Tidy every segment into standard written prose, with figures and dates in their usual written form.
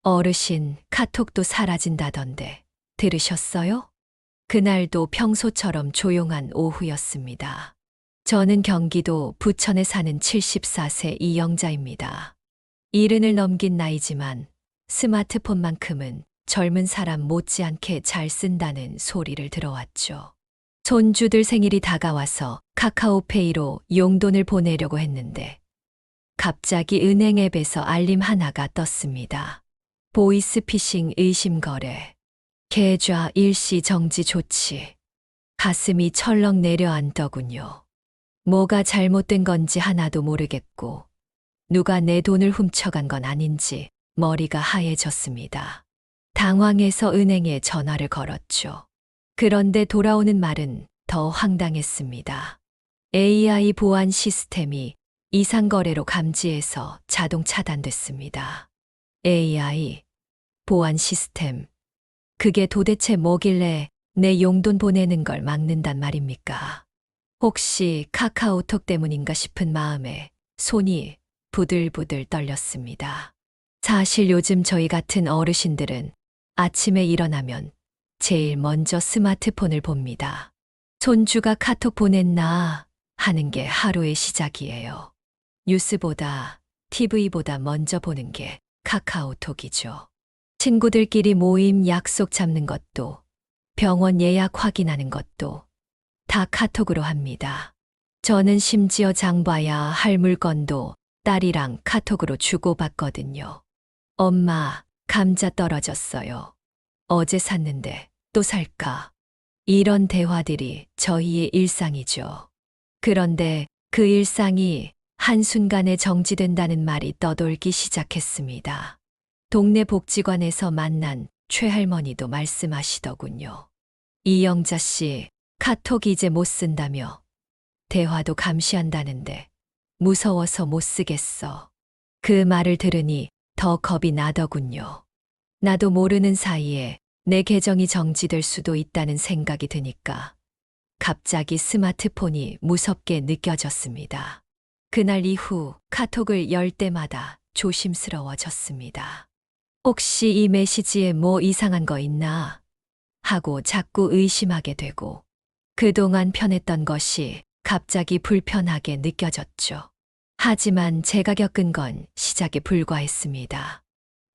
어르신, 카톡도 사라진다던데 들으셨어요? 그날도 평소처럼 조용한 오후였습니다. 저는 경기도 부천에 사는 74세 이영자입니다. 이른을 넘긴 나이지만 스마트폰만큼은 젊은 사람 못지않게 잘 쓴다는 소리를 들어왔죠. 손주들 생일이 다가와서 카카오페이로 용돈을 보내려고 했는데 갑자기 은행 앱에서 알림 하나가 떴습니다. 보이스피싱 의심 거래. 계좌 일시 정지 조치. 가슴이 철렁 내려앉더군요. 뭐가 잘못된 건지 하나도 모르겠고 누가 내 돈을 훔쳐간 건 아닌지 머리가 하얘졌습니다. 당황해서 은행에 전화를 걸었죠. 그런데 돌아오는 말은 더 황당했습니다. AI 보안 시스템이 이상 거래로 감지해서 자동 차단됐습니다. AI 보안 시스템. 그게 도대체 뭐길래 내 용돈 보내는 걸 막는단 말입니까? 혹시 카카오톡 때문인가 싶은 마음에 손이 부들부들 떨렸습니다. 사실 요즘 저희 같은 어르신들은 아침에 일어나면 제일 먼저 스마트폰을 봅니다. 손주가 카톡 보냈나 하는 게 하루의 시작이에요. 뉴스보다 TV보다 먼저 보는 게 카카오톡이죠. 친구들끼리 모임 약속 잡는 것도 병원 예약 확인하는 것도 다 카톡으로 합니다. 저는 심지어 장 봐야 할 물건도 딸이랑 카톡으로 주고받거든요. 엄마, 감자 떨어졌어요. 어제 샀는데 또 살까? 이런 대화들이 저희의 일상이죠. 그런데 그 일상이 한순간에 정지된다는 말이 떠돌기 시작했습니다. 동네 복지관에서 만난 최할머니도 말씀하시더군요. 이영자 씨, 카톡 이제 못 쓴다며. 대화도 감시한다는데 무서워서 못 쓰겠어. 그 말을 들으니 더 겁이 나더군요. 나도 모르는 사이에 내 계정이 정지될 수도 있다는 생각이 드니까 갑자기 스마트폰이 무섭게 느껴졌습니다. 그날 이후 카톡을 열 때마다 조심스러워졌습니다. 혹시 이 메시지에 뭐 이상한 거 있나 하고 자꾸 의심하게 되고 그동안 편했던 것이 갑자기 불편하게 느껴졌죠. 하지만 제가 겪은 건 시작에 불과했습니다.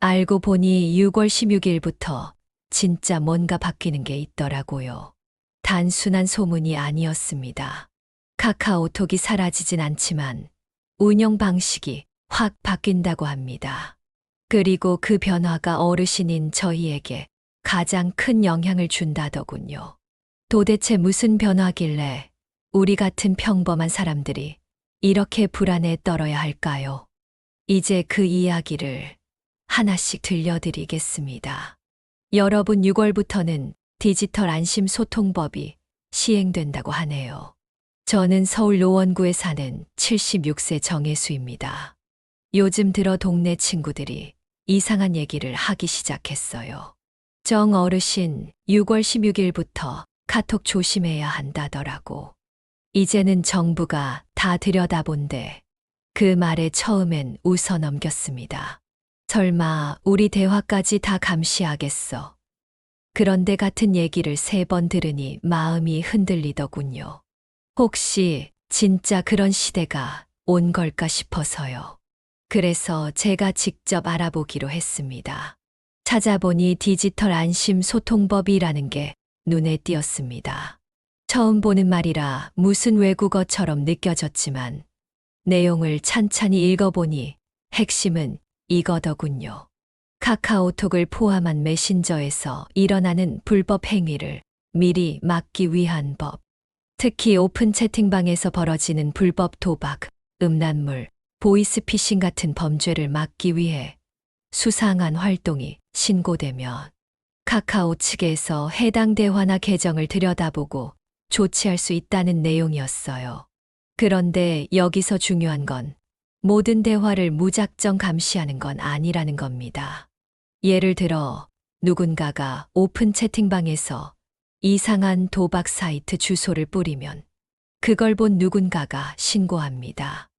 알고 보니 6월 16일부터 진짜 뭔가 바뀌는 게 있더라고요. 단순한 소문이 아니었습니다. 카카오톡이 사라지진 않지만 운영 방식이 확 바뀐다고 합니다. 그리고 그 변화가 어르신인 저희에게 가장 큰 영향을 준다더군요. 도대체 무슨 변화길래 우리 같은 평범한 사람들이 이렇게 불안에 떨어야 할까요? 이제 그 이야기를 하나씩 들려드리겠습니다. 여러분, 6월부터는 디지털 안심 소통법이 시행된다고 하네요. 저는 서울 노원구에 사는 76세 정혜수입니다. 요즘 들어 동네 친구들이 이상한 얘기를 하기 시작했어요. 정 어르신, 6월 16일부터 카톡 조심해야 한다더라고. 이제는 정부가 다 들여다본대. 그 말에 처음엔 웃어 넘겼습니다. 설마 우리 대화까지 다 감시하겠어. 그런데 같은 얘기를 3번 들으니 마음이 흔들리더군요. 혹시 진짜 그런 시대가 온 걸까 싶어서요. 그래서 제가 직접 알아보기로 했습니다. 찾아보니 디지털 안심 소통법이라는 게 눈에 띄었습니다. 처음 보는 말이라 무슨 외국어처럼 느껴졌지만 내용을 찬찬히 읽어보니 핵심은 이거더군요. 카카오톡을 포함한 메신저에서 일어나는 불법 행위를 미리 막기 위한 법. 특히 오픈 채팅방에서 벌어지는 불법 도박, 음란물, 보이스피싱 같은 범죄를 막기 위해 수상한 활동이 신고되면 카카오 측에서 해당 대화나 계정을 들여다보고 조치할 수 있다는 내용이었어요. 그런데 여기서 중요한 건 모든 대화를 무작정 감시하는 건 아니라는 겁니다. 예를 들어 누군가가 오픈 채팅방에서 이상한 도박 사이트 주소를 뿌리면 그걸 본 누군가가 신고합니다.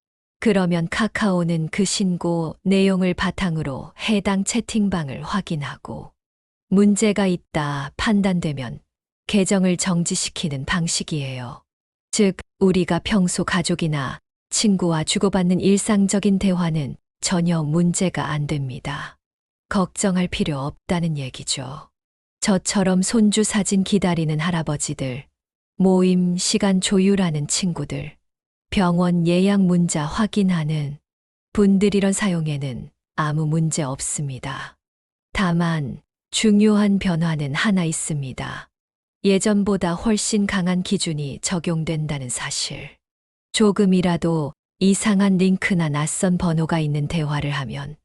그러면 카카오는 그 신고 내용을 바탕으로 해당 채팅방을 확인하고 문제가 있다 판단되면 계정을 정지시키는 방식이에요. 즉, 우리가 평소 가족이나 친구와 주고받는 일상적인 대화는 전혀 문제가 안 됩니다. 걱정할 필요 없다는 얘기죠. 저처럼 손주 사진 기다리는 할아버지들, 모임 시간 조율하는 친구들, 병원 예약 문자 확인하는 분들이런 사용에는 아무 문제 없습니다. 다만 중요한 변화는 하나 있습니다. 예전보다 훨씬 강한 기준이 적용된다는 사실. 조금이라도 이상한 링크나 낯선 번호가 있는 대화를 하면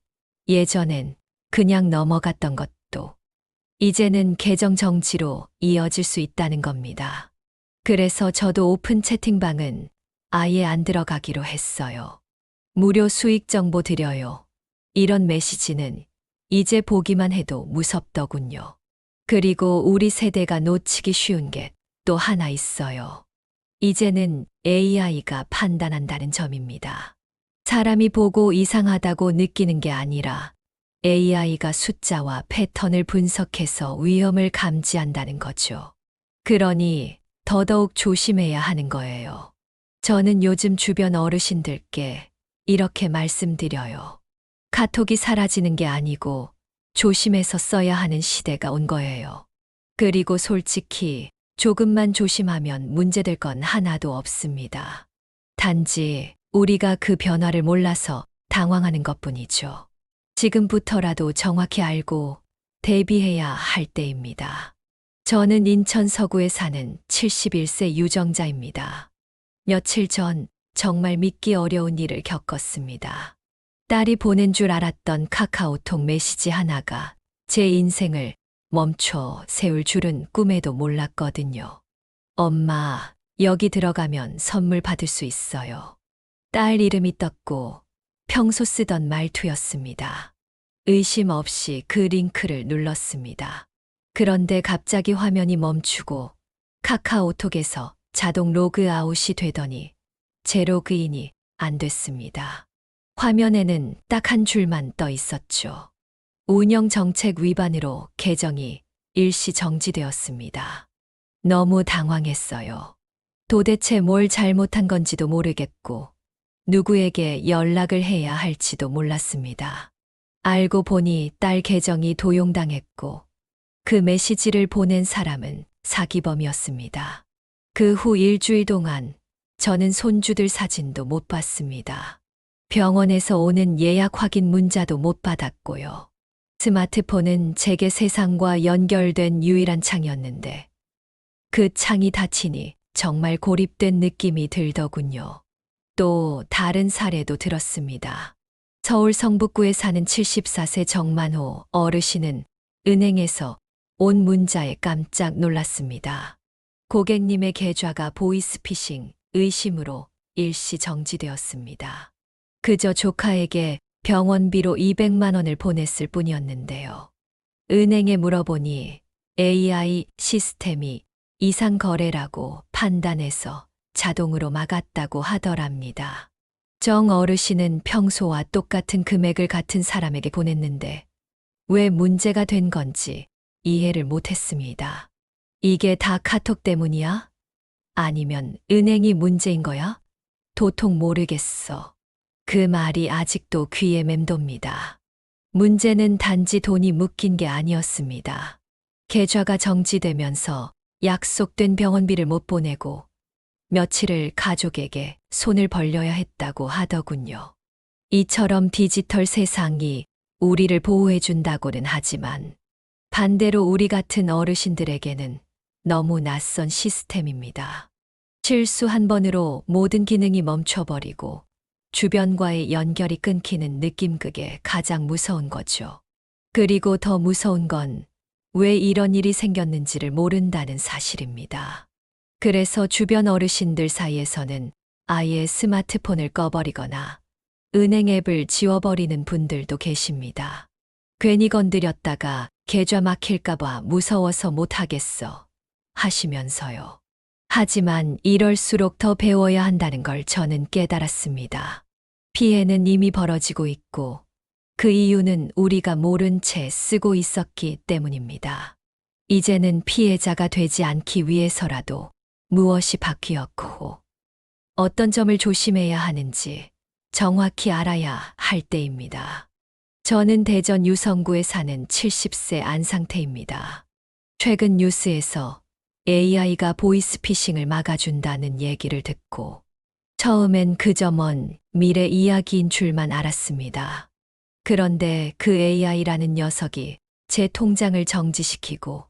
예전엔 그냥 넘어갔던 것도 이제는 계정 정지로 이어질 수 있다는 겁니다. 그래서 저도 오픈 채팅방은 아예 안 들어가기로 했어요. 무료 수익 정보 드려요. 이런 메시지는 이제 보기만 해도 무섭더군요. 그리고 우리 세대가 놓치기 쉬운 게 또 하나 있어요. 이제는 AI가 판단한다는 점입니다. 사람이 보고 이상하다고 느끼는 게 아니라 AI가 숫자와 패턴을 분석해서 위험을 감지한다는 거죠. 그러니 더더욱 조심해야 하는 거예요. 저는 요즘 주변 어르신들께 이렇게 말씀드려요. 카톡이 사라지는 게 아니고 조심해서 써야 하는 시대가 온 거예요. 그리고 솔직히 조금만 조심하면 문제될 건 하나도 없습니다. 단지 우리가 그 변화를 몰라서 당황하는 것뿐이죠. 지금부터라도 정확히 알고 대비해야 할 때입니다. 저는 인천 서구에 사는 71세 유정자입니다. 며칠 전 정말 믿기 어려운 일을 겪었습니다. 딸이 보낸 줄 알았던 카카오톡 메시지 하나가 제 인생을 멈춰 세울 줄은 꿈에도 몰랐거든요. 엄마, 여기 들어가면 선물 받을 수 있어요. 딸 이름이 떴고 평소 쓰던 말투였습니다. 의심 없이 그 링크를 눌렀습니다. 그런데 갑자기 화면이 멈추고 카카오톡에서 자동 로그아웃이 되더니 재로그인이 안 됐습니다. 화면에는 딱 한 줄만 떠 있었죠. 운영 정책 위반으로 계정이 일시 정지되었습니다. 너무 당황했어요. 도대체 뭘 잘못한 건지도 모르겠고 누구에게 연락을 해야 할지도 몰랐습니다. 알고 보니 딸 계정이 도용당했고 그 메시지를 보낸 사람은 사기범이었습니다. 그 후 일주일 동안 저는 손주들 사진도 못 봤습니다. 병원에서 오는 예약 확인 문자도 못 받았고요. 스마트폰은 제게 세상과 연결된 유일한 창이었는데 그 창이 닫히니 정말 고립된 느낌이 들더군요. 또 다른 사례도 들었습니다. 서울 성북구에 사는 74세 정만호 어르신은 은행에서 온 문자에 깜짝 놀랐습니다. 고객님의 계좌가 보이스피싱 의심으로 일시 정지되었습니다. 그저 조카에게 병원비로 200만 원을 보냈을 뿐이었는데요. 은행에 물어보니 AI 시스템이 이상 거래라고 판단해서 자동으로 막았다고 하더랍니다. 정 어르신은 평소와 똑같은 금액을 같은 사람에게 보냈는데 왜 문제가 된 건지 이해를 못했습니다. 이게 다 카톡 때문이야? 아니면 은행이 문제인 거야? 도통 모르겠어. 그 말이 아직도 귀에 맴돕니다. 문제는 단지 돈이 묶인 게 아니었습니다. 계좌가 정지되면서 약속된 병원비를 못 보내고 며칠을 가족에게 손을 벌려야 했다고 하더군요. 이처럼 디지털 세상이 우리를 보호해준다고는 하지만 반대로 우리 같은 어르신들에게는 너무 낯선 시스템입니다. 실수 한 번으로 모든 기능이 멈춰버리고 주변과의 연결이 끊기는 느낌, 그게 가장 무서운 거죠. 그리고 더 무서운 건 왜 이런 일이 생겼는지를 모른다는 사실입니다. 그래서 주변 어르신들 사이에서는 아예 스마트폰을 꺼버리거나 은행 앱을 지워버리는 분들도 계십니다. 괜히 건드렸다가 계좌 막힐까봐 무서워서 못하겠어 하시면서요. 하지만 이럴수록 더 배워야 한다는 걸 저는 깨달았습니다. 피해는 이미 벌어지고 있고 그 이유는 우리가 모른 채 쓰고 있었기 때문입니다. 이제는 피해자가 되지 않기 위해서라도 무엇이 바뀌었고 어떤 점을 조심해야 하는지 정확히 알아야 할 때입니다. 저는 대전 유성구에 사는 70세 안상태입니다. 최근 뉴스에서 AI가 보이스피싱을 막아준다는 얘기를 듣고 처음엔 그저 먼 미래 이야기인 줄만 알았습니다. 그런데 그 AI라는 녀석이 제 통장을 정지시키고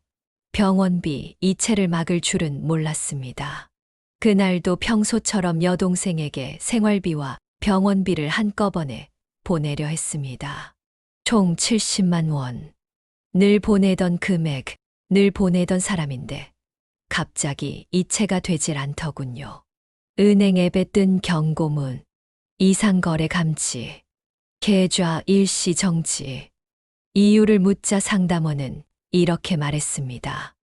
병원비 이체를 막을 줄은 몰랐습니다. 그날도 평소처럼 여동생에게 생활비와 병원비를 한꺼번에 보내려 했습니다. 총 70만 원. 늘 보내던 금액, 늘 보내던 사람인데 갑자기 이체가 되질 않더군요. 은행 앱에 뜬 경고문, 이상거래 감지, 계좌 일시 정지. 이유를 묻자 상담원은 이렇게 말했습니다.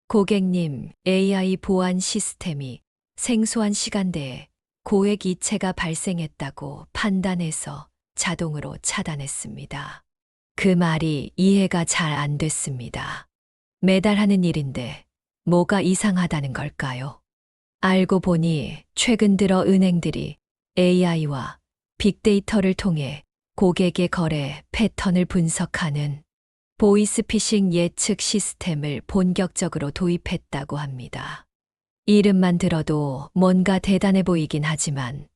고객님, AI 보안 시스템이 생소한 시간대에 고액 이체가 발생했다고 판단해서 자동으로 차단했습니다. 그 말이 이해가 잘 안 됐습니다. 매달 하는 일인데 뭐가 이상하다는 걸까요? 알고 보니 최근 들어 은행들이 AI와 빅데이터를 통해 고객의 거래 패턴을 분석하는 보이스피싱 예측 시스템을 본격적으로 도입했다고 합니다. 이름만 들어도 뭔가 대단해 보이긴 하지만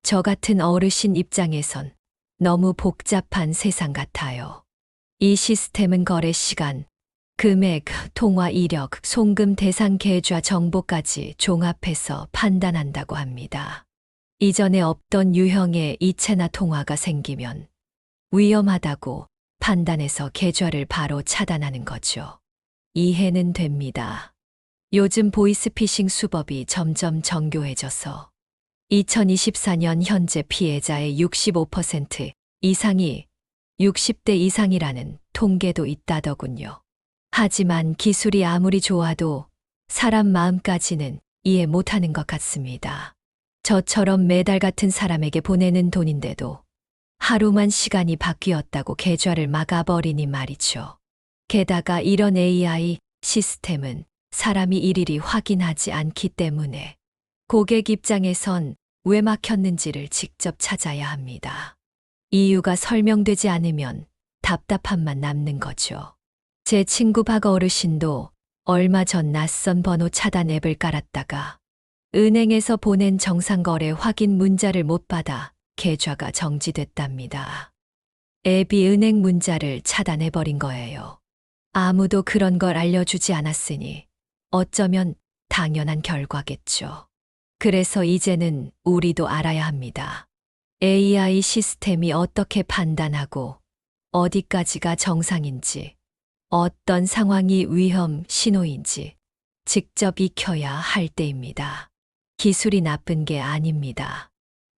저 같은 어르신 입장에선 너무 복잡한 세상 같아요. 이 시스템은 거래 시간, 금액, 통화 이력, 송금 대상 계좌 정보까지 종합해서 판단한다고 합니다. 이전에 없던 유형의 이체나 통화가 생기면 위험하다고 판단해서 계좌를 바로 차단하는 거죠. 이해는 됩니다. 요즘 보이스피싱 수법이 점점 정교해져서 2024년 현재 피해자의 65% 이상이 60대 이상이라는 통계도 있다더군요. 하지만 기술이 아무리 좋아도 사람 마음까지는 이해 못하는 것 같습니다. 저처럼 매달 같은 사람에게 보내는 돈인데도 하루만 시간이 바뀌었다고 계좌를 막아버리니 말이죠. 게다가 이런 AI 시스템은 사람이 일일이 확인하지 않기 때문에 고객 입장에선 왜 막혔는지를 직접 찾아야 합니다. 이유가 설명되지 않으면 답답함만 남는 거죠. 제 친구 박 어르신도 얼마 전 낯선 번호 차단 앱을 깔았다가 은행에서 보낸 정상거래 확인 문자를 못 받아 계좌가 정지됐답니다. 앱이 은행 문자를 차단해버린 거예요. 아무도 그런 걸 알려주지 않았으니 어쩌면 당연한 결과겠죠. 그래서 이제는 우리도 알아야 합니다. AI 시스템이 어떻게 판단하고 어디까지가 정상인지, 어떤 상황이 위험 신호인지 직접 익혀야 할 때입니다. 기술이 나쁜 게 아닙니다.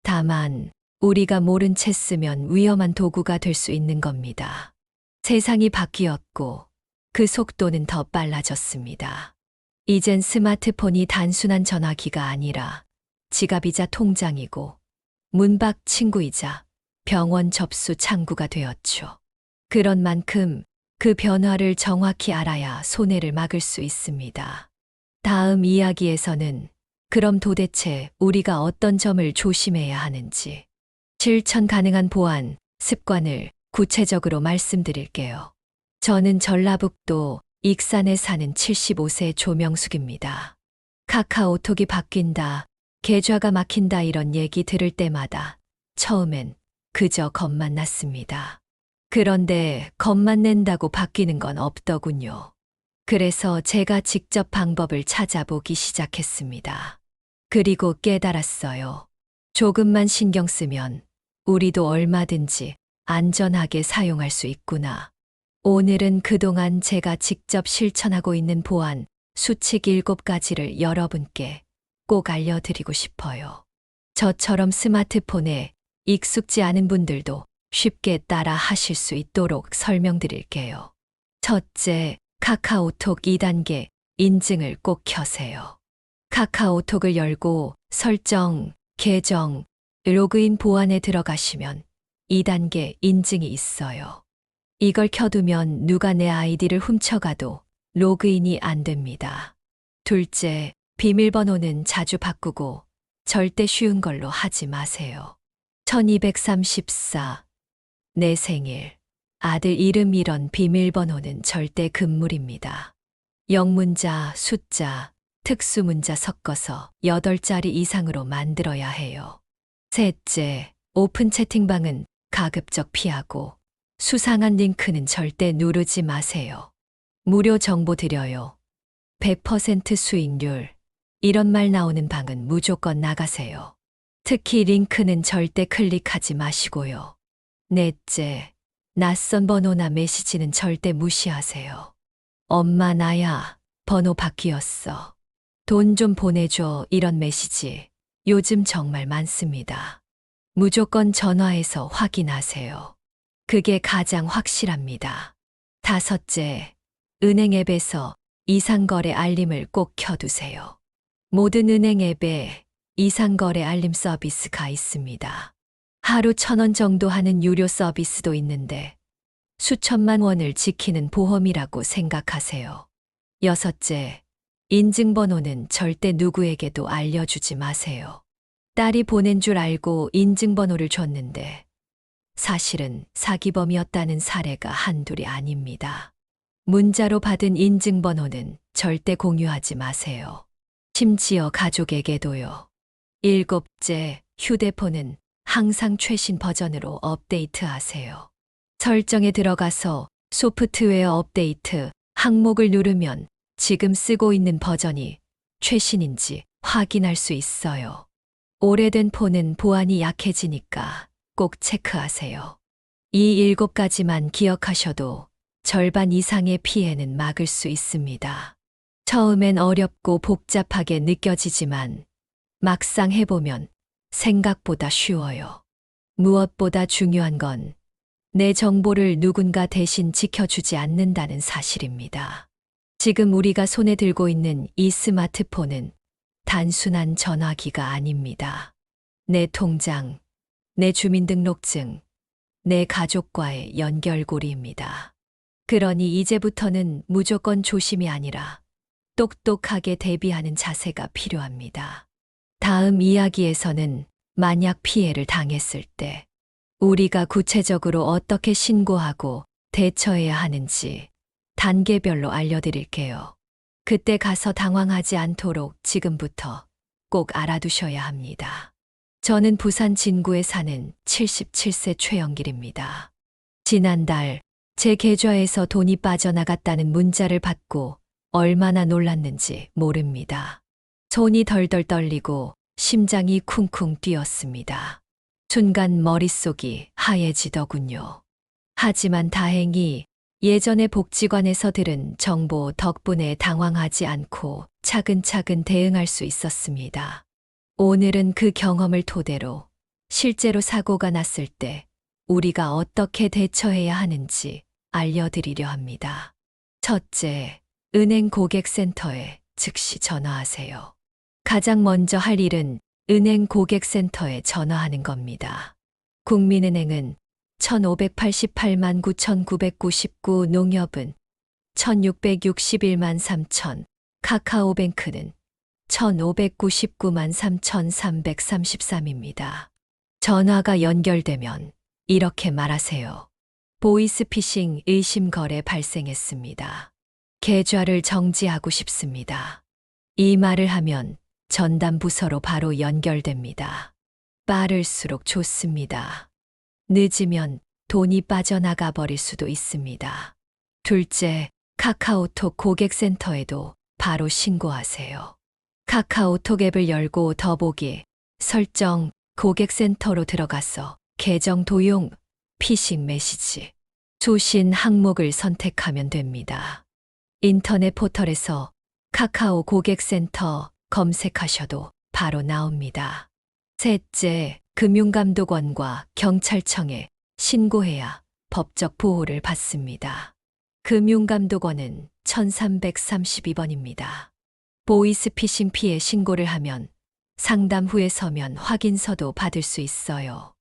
다만 우리가 모른 채 쓰면 위험한 도구가 될 수 있는 겁니다. 세상이 바뀌었고 그 속도는 더 빨라졌습니다. 이젠 스마트폰이 단순한 전화기가 아니라 지갑이자 통장이고 문밖 친구이자 병원 접수 창구가 되었죠. 그런 만큼 그 변화를 정확히 알아야 손해를 막을 수 있습니다. 다음 이야기에서는 그럼 도대체 우리가 어떤 점을 조심해야 하는지, 실천 가능한 보안 습관을 구체적으로 말씀드릴게요. 저는 전라북도 익산에 사는 75세 조명숙입니다. 카카오톡이 바뀐다, 계좌가 막힌다 이런 얘기 들을 때마다 처음엔 그저 겁만 났습니다. 그런데 겁만 낸다고 바뀌는 건 없더군요. 그래서 제가 직접 방법을 찾아보기 시작했습니다. 그리고 깨달았어요. 조금만 신경 쓰면 우리도 얼마든지 안전하게 사용할 수 있구나. 오늘은 그동안 제가 직접 실천하고 있는 보안 수칙 7가지를 여러분께 꼭 알려드리고 싶어요. 저처럼 스마트폰에 익숙지 않은 분들도 쉽게 따라 하실 수 있도록 설명드릴게요. 첫째, 카카오톡 2단계 인증을 꼭 켜세요. 카카오톡을 열고 설정, 계정, 로그인 보안에 들어가시면 2단계 인증이 있어요. 이걸 켜두면 누가 내 아이디를 훔쳐가도 로그인이 안 됩니다. 둘째, 비밀번호는 자주 바꾸고 절대 쉬운 걸로 하지 마세요. 1234, 내 생일, 아들 이름 이런 비밀번호는 절대 금물입니다. 영문자, 숫자, 특수문자 섞어서 8자리 이상으로 만들어야 해요. 셋째, 오픈 채팅방은 가급적 피하고 수상한 링크는 절대 누르지 마세요. 무료 정보 드려요. 100% 수익률. 이런 말 나오는 방은 무조건 나가세요. 특히 링크는 절대 클릭하지 마시고요. 넷째, 낯선 번호나 메시지는 절대 무시하세요. 엄마 나야, 번호 바뀌었어. 돈 좀 보내줘 이런 메시지 요즘 정말 많습니다. 무조건 전화해서 확인하세요. 그게 가장 확실합니다. 다섯째, 은행 앱에서 이상거래 알림을 꼭 켜두세요. 모든 은행 앱에 이상거래 알림 서비스가 있습니다. 하루 1,000원 정도 하는 유료 서비스도 있는데 수천만 원을 지키는 보험이라고 생각하세요. 여섯째, 인증번호는 절대 누구에게도 알려주지 마세요. 딸이 보낸 줄 알고 인증번호를 줬는데 사실은 사기범이었다는 사례가 한둘이 아닙니다. 문자로 받은 인증번호는 절대 공유하지 마세요. 심지어 가족에게도요. 일곱째, 휴대폰은 항상 최신 버전으로 업데이트하세요. 설정에 들어가서 소프트웨어 업데이트 항목을 누르면 지금 쓰고 있는 버전이 최신인지 확인할 수 있어요. 오래된 폰은 보안이 약해지니까 꼭 체크하세요. 이 7가지만 기억하셔도 절반 이상의 피해는 막을 수 있습니다. 처음엔 어렵고 복잡하게 느껴지지만 막상 해보면 생각보다 쉬워요. 무엇보다 중요한 건 내 정보를 누군가 대신 지켜주지 않는다는 사실입니다. 지금 우리가 손에 들고 있는 이 스마트폰은 단순한 전화기가 아닙니다. 내 통장, 내 주민등록증, 내 가족과의 연결고리입니다. 그러니 이제부터는 무조건 조심이 아니라 똑똑하게 대비하는 자세가 필요합니다. 다음 이야기에서는 만약 피해를 당했을 때 우리가 구체적으로 어떻게 신고하고 대처해야 하는지 단계별로 알려드릴게요. 그때 가서 당황하지 않도록 지금부터 꼭 알아두셔야 합니다. 저는 부산 진구에 사는 77세 최영길입니다. 지난달 제 계좌에서 돈이 빠져나갔다는 문자를 받고 얼마나 놀랐는지 모릅니다. 손이 덜덜 떨리고 심장이 쿵쿵 뛰었습니다. 순간 머릿속이 하얘지더군요. 하지만 다행히 예전에 복지관에서 들은 정보 덕분에 당황하지 않고 차근차근 대응할 수 있었습니다. 오늘은 그 경험을 토대로 실제로 사고가 났을 때 우리가 어떻게 대처해야 하는지 알려드리려 합니다. 첫째, 은행 고객센터에 즉시 전화하세요. 가장 먼저 할 일은 은행 고객센터에 전화하는 겁니다. 국민은행은 1588만 9999, 농협은 1661만 3000, 카카오뱅크는 1599만 3333입니다. 전화가 연결되면 이렇게 말하세요. 보이스피싱 의심 거래 발생했습니다. 계좌를 정지하고 싶습니다. 이 말을 하면 전담 부서로 바로 연결됩니다. 빠를수록 좋습니다. 늦으면 돈이 빠져나가 버릴 수도 있습니다. 둘째, 카카오톡 고객센터에도 바로 신고하세요. 카카오톡 앱을 열고 더보기, 설정, 고객센터로 들어가서 계정 도용, 피싱 메시지, 수신 항목을 선택하면 됩니다. 인터넷 포털에서 카카오 고객센터 검색하셔도 바로 나옵니다. 셋째, 금융감독원과 경찰청에 신고해야 법적 보호를 받습니다. 금융감독원은 1332번입니다. 보이스피싱 피해 신고를 하면 상담 후에 서면 확인서도 받을 수 있어요.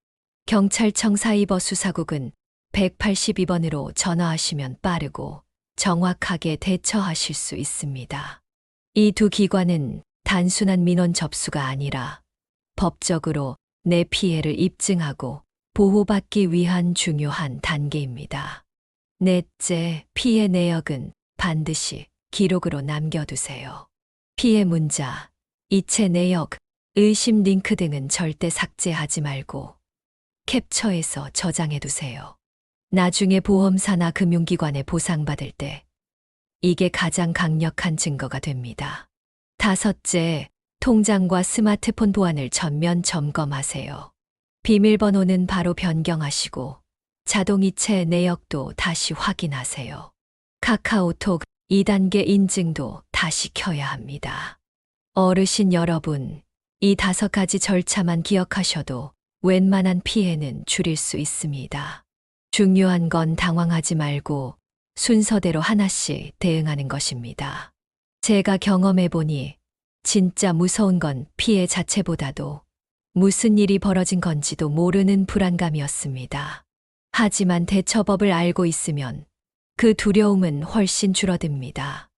경찰청 사이버 수사국은 182번으로 전화하시면 빠르고 정확하게 대처하실 수 있습니다. 이 두 기관은 단순한 민원 접수가 아니라 법적으로 내 피해를 입증하고 보호받기 위한 중요한 단계입니다. 넷째, 피해 내역은 반드시 기록으로 남겨두세요. 피해 문자, 이체 내역, 의심 링크 등은 절대 삭제하지 말고 캡처해서 저장해두세요. 나중에 보험사나 금융기관에 보상받을 때 이게 가장 강력한 증거가 됩니다. 다섯째, 통장과 스마트폰 보안을 전면 점검하세요. 비밀번호는 바로 변경하시고 자동이체 내역도 다시 확인하세요. 카카오톡 2단계 인증도 다시 켜야 합니다. 어르신 여러분, 이 5가지 절차만 기억하셔도 웬만한 피해는 줄일 수 있습니다. 중요한 건 당황하지 말고 순서대로 하나씩 대응하는 것입니다. 제가 경험해보니 진짜 무서운 건 피해 자체보다도 무슨 일이 벌어진 건지도 모르는 불안감이었습니다. 하지만 대처법을 알고 있으면 그 두려움은 훨씬 줄어듭니다.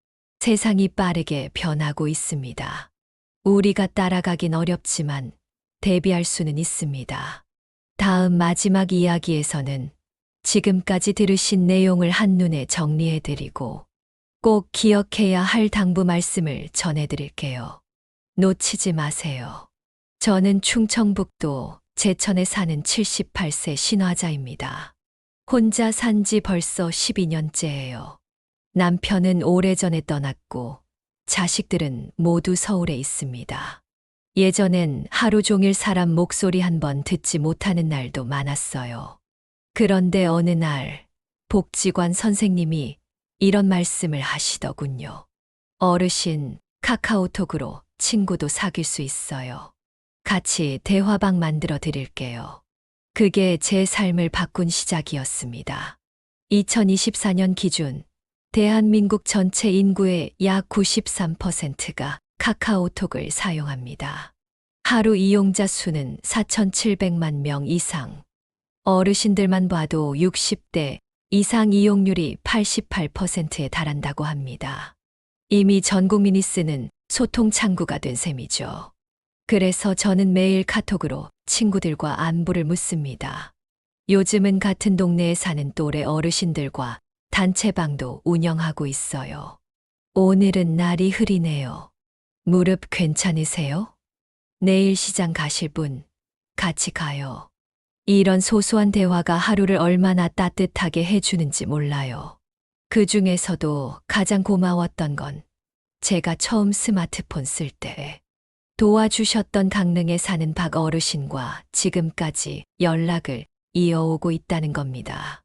세상이 빠르게 변하고 있습니다. 우리가 따라가긴 어렵지만 대비할 수는 있습니다. 다음 마지막 이야기에서는 지금까지 들으신 내용을 한눈에 정리해드리고 꼭 기억해야 할 당부 말씀을 전해드릴게요. 놓치지 마세요. 저는 충청북도 제천에 사는 78세 신화자입니다. 혼자 산 지 벌써 12년째예요. 남편은 오래전에 떠났고 자식들은 모두 서울에 있습니다. 예전엔 하루 종일 사람 목소리 한 번 듣지 못하는 날도 많았어요. 그런데 어느 날 복지관 선생님이 이런 말씀을 하시더군요. 어르신, 카카오톡으로 친구도 사귈 수 있어요. 같이 대화방 만들어 드릴게요. 그게 제 삶을 바꾼 시작이었습니다. 2024년 기준 대한민국 전체 인구의 약 93%가 카카오톡을 사용합니다. 하루 이용자 수는 4,700만 명 이상. 어르신들만 봐도 60대 이상 이용률이 88%에 달한다고 합니다. 이미 전 국민이 쓰는 소통 창구가 된 셈이죠. 그래서 저는 매일 카톡으로 친구들과 안부를 묻습니다. 요즘은 같은 동네에 사는 또래 어르신들과 단체방도 운영하고 있어요. 오늘은 날이 흐리네요. 무릎 괜찮으세요? 내일 시장 가실 분 같이 가요. 이런 소소한 대화가 하루를 얼마나 따뜻하게 해주는지 몰라요. 그 중에서도 가장 고마웠던 건 제가 처음 스마트폰 쓸 때 도와주셨던 강릉에 사는 박 어르신과 지금까지 연락을 이어오고 있다는 겁니다.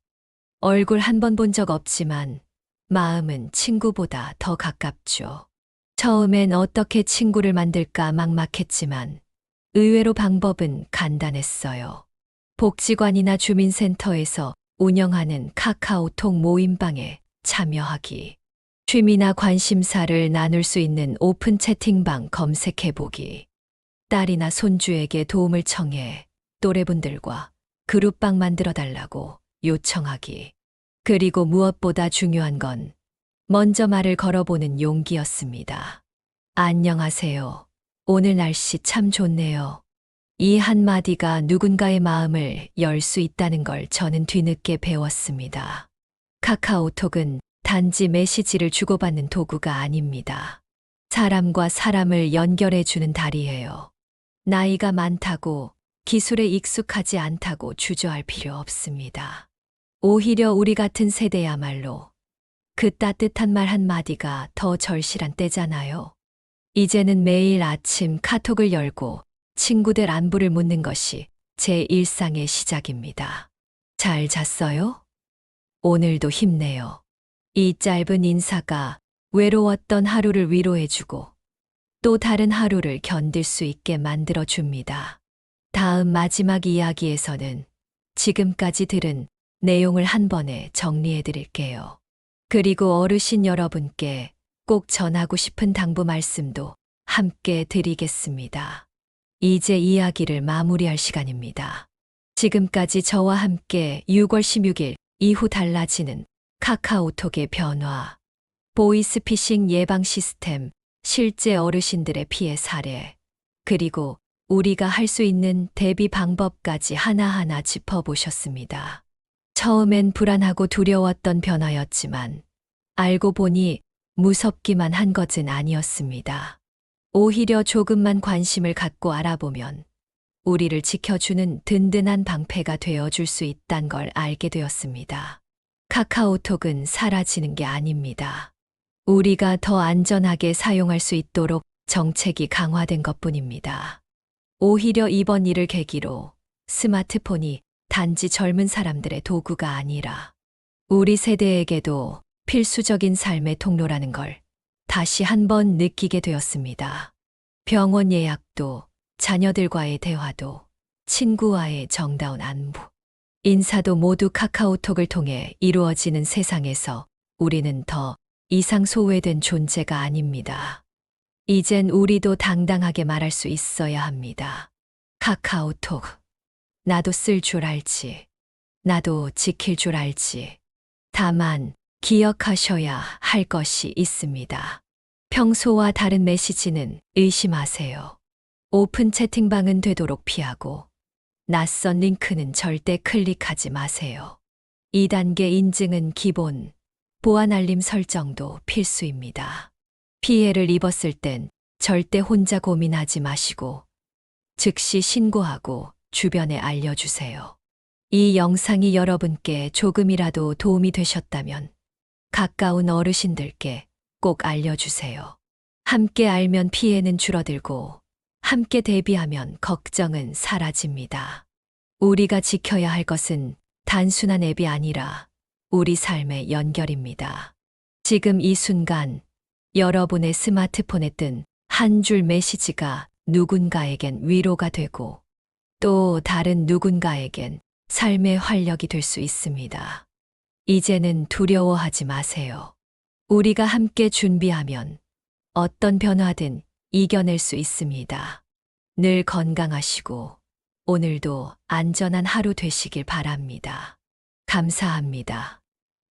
얼굴 한 번 본 적 없지만 마음은 친구보다 더 가깝죠. 처음엔 어떻게 친구를 만들까 막막했지만 의외로 방법은 간단했어요. 복지관이나 주민센터에서 운영하는 카카오톡 모임방에 참여하기. 취미나 관심사를 나눌 수 있는 오픈 채팅방 검색해보기. 딸이나 손주에게 도움을 청해 또래분들과 그룹방 만들어달라고 요청하기. 그리고 무엇보다 중요한 건 먼저 말을 걸어보는 용기였습니다. 안녕하세요. 오늘 날씨 참 좋네요. 이 한마디가 누군가의 마음을 열 수 있다는 걸 저는 뒤늦게 배웠습니다. 카카오톡은 단지 메시지를 주고받는 도구가 아닙니다. 사람과 사람을 연결해주는 다리예요. 나이가 많다고 기술에 익숙하지 않다고 주저할 필요 없습니다. 오히려 우리 같은 세대야말로 그 따뜻한 말 한마디가 더 절실한 때잖아요. 이제는 매일 아침 카톡을 열고 친구들 안부를 묻는 것이 제 일상의 시작입니다. 잘 잤어요? 오늘도 힘내요. 이 짧은 인사가 외로웠던 하루를 위로해주고 또 다른 하루를 견딜 수 있게 만들어줍니다. 다음 마지막 이야기에서는 지금까지 들은 내용을 한 번에 정리해드릴게요. 그리고 어르신 여러분께 꼭 전하고 싶은 당부 말씀도 함께 드리겠습니다. 이제 이야기를 마무리할 시간입니다. 지금까지 저와 함께 6월 16일 이후 달라지는 카카오톡의 변화, 보이스피싱 예방 시스템, 실제 어르신들의 피해 사례, 그리고 우리가 할 수 있는 대비 방법까지 하나하나 짚어보셨습니다. 처음엔 불안하고 두려웠던 변화였지만 알고 보니 무섭기만 한 것은 아니었습니다. 오히려 조금만 관심을 갖고 알아보면 우리를 지켜주는 든든한 방패가 되어줄 수 있단 걸 알게 되었습니다. 카카오톡은 사라지는 게 아닙니다. 우리가 더 안전하게 사용할 수 있도록 정책이 강화된 것뿐입니다. 오히려 이번 일을 계기로 스마트폰이 단지 젊은 사람들의 도구가 아니라 우리 세대에게도 필수적인 삶의 통로라는 걸 다시 한번 느끼게 되었습니다. 병원 예약도, 자녀들과의 대화도, 친구와의 정다운 안부, 인사도 모두 카카오톡을 통해 이루어지는 세상에서 우리는 더 이상 소외된 존재가 아닙니다. 이젠 우리도 당당하게 말할 수 있어야 합니다. 카카오톡. 나도 쓸 줄 알지. 나도 지킬 줄 알지. 다만 기억하셔야 할 것이 있습니다. 평소와 다른 메시지는 의심하세요. 오픈 채팅방은 되도록 피하고 낯선 링크는 절대 클릭하지 마세요. 2단계 인증은 기본, 보안 알림 설정도 필수입니다. 피해를 입었을 땐 절대 혼자 고민하지 마시고 즉시 신고하고 주변에 알려주세요. 이 영상이 여러분께 조금이라도 도움이 되셨다면 가까운 어르신들께 꼭 알려주세요. 함께 알면 피해는 줄어들고 함께 대비하면 걱정은 사라집니다. 우리가 지켜야 할 것은 단순한 앱이 아니라 우리 삶의 연결입니다. 지금 이 순간 여러분의 스마트폰에 뜬 한 줄 메시지가 누군가에겐 위로가 되고 또 다른 누군가에겐 삶의 활력이 될 수 있습니다. 이제는 두려워하지 마세요. 우리가 함께 준비하면 어떤 변화든 이겨낼 수 있습니다. 늘 건강하시고 오늘도 안전한 하루 되시길 바랍니다. 감사합니다.